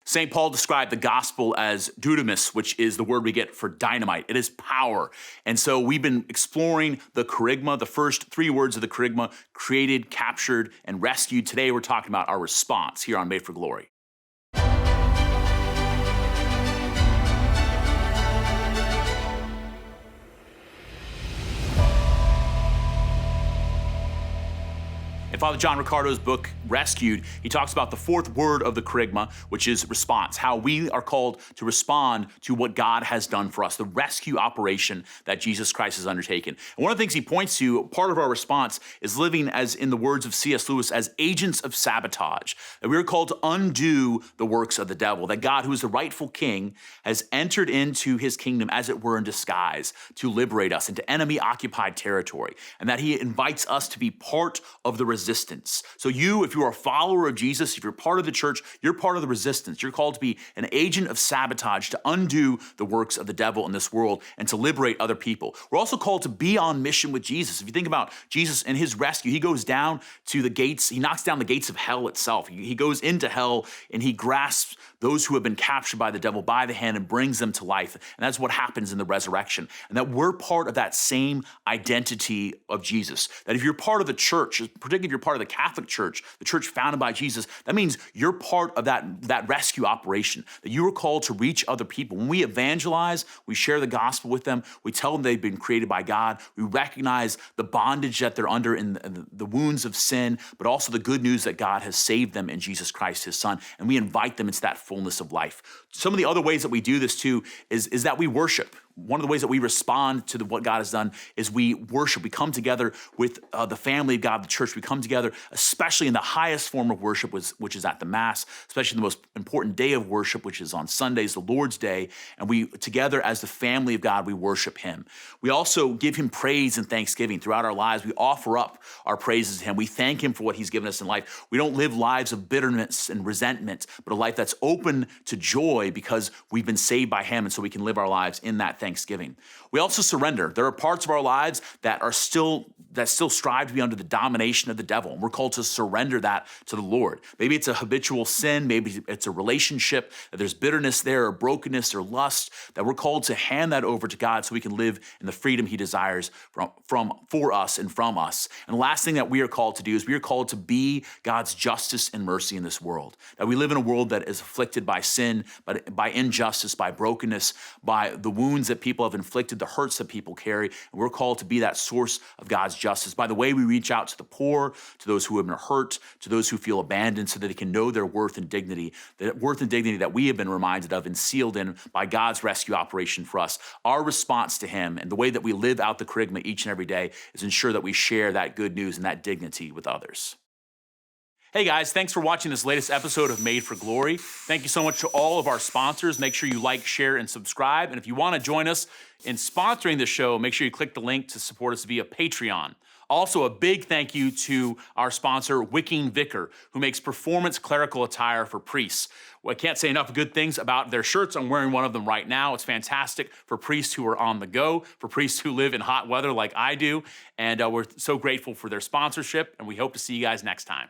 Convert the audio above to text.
St. Paul described the gospel as dunamis, which is the word we get for dynamite. It is power. And so we've been exploring the Kerygma, the first three words of the Kerygma: created, captured, and rescued. Today we're talking about our response here on Made for Glory. In Father John Riccardo's book, Rescued, he talks about the fourth word of the Kerygma, which is response, how we are called to respond to what God has done for us, the rescue operation that Jesus Christ has undertaken. And one of the things he points to, part of our response, is living, as in the words of C.S. Lewis, as agents of sabotage, that we are called to undo the works of the devil, that God, who is the rightful king, has entered into his kingdom, as it were in disguise, to liberate us into enemy-occupied territory, and that he invites us to be part of the resistance. So you, if you are a follower of Jesus, if you're part of the church, you're part of the resistance. You're called to be an agent of sabotage, to undo the works of the devil in this world and to liberate other people. We're also called to be on mission with Jesus. If you think about Jesus and his rescue, he goes down to the gates, he knocks down the gates of hell itself. He goes into hell and he grasps those who have been captured by the devil by the hand and brings them to life. And that's what happens in the resurrection. And that we're part of that same identity of Jesus. That if you're part of the church, particularly if you're part of the Catholic Church, the church founded by Jesus, that means you're part of that rescue operation, that you are called to reach other people. When we evangelize, we share the gospel with them, we tell them they've been created by God, we recognize the bondage that they're under in the wounds of sin, but also the good news that God has saved them in Jesus Christ, his son, and we invite them into that fullness of life. Some of the other ways that we do this too is that we worship. One of the ways that we respond to what God has done is we worship. We come together with the family of God, the church. We come together, especially in the highest form of worship, which is at the Mass, especially the most important day of worship, which is on Sundays, the Lord's Day. And we, together as the family of God, we worship him. We also give him praise and thanksgiving throughout our lives. We offer up our praises to him. We thank him for what he's given us in life. We don't live lives of bitterness and resentment, but a life that's open to joy because we've been saved by him, and so we can live our lives in that thanksgiving. We also surrender. There are parts of our lives that still strive to be under the domination of the devil, and we're called to surrender that to the Lord. Maybe it's a habitual sin, maybe it's a relationship, that there's bitterness there, or brokenness, or lust, that we're called to hand that over to God so we can live in the freedom he desires for us and from us. And the last thing that we are called to do is we are called to be God's justice and mercy in this world. That we live in a world that is afflicted by sin, by injustice, by brokenness, by the wounds that people have inflicted, the hurts that people carry. And we're called to be that source of God's justice by the way we reach out to the poor, to those who have been hurt, to those who feel abandoned, so that they can know their worth and dignity, the worth and dignity that we have been reminded of and sealed in by God's rescue operation for us. Our response to him and the way that we live out the Kerygma each and every day is ensure that we share that good news and that dignity with others. Hey guys, thanks for watching this latest episode of Made for Glory. Thank you so much to all of our sponsors. Make sure you like, share, and subscribe. And if you want to join us in sponsoring the show, make sure you click the link to support us via Patreon. Also, a big thank you to our sponsor, Wicking Vicar, who makes performance clerical attire for priests. Well, I can't say enough good things about their shirts. I'm wearing one of them right now. It's fantastic for priests who are on the go, for priests who live in hot weather like I do. And we're so grateful for their sponsorship, and we hope to see you guys next time.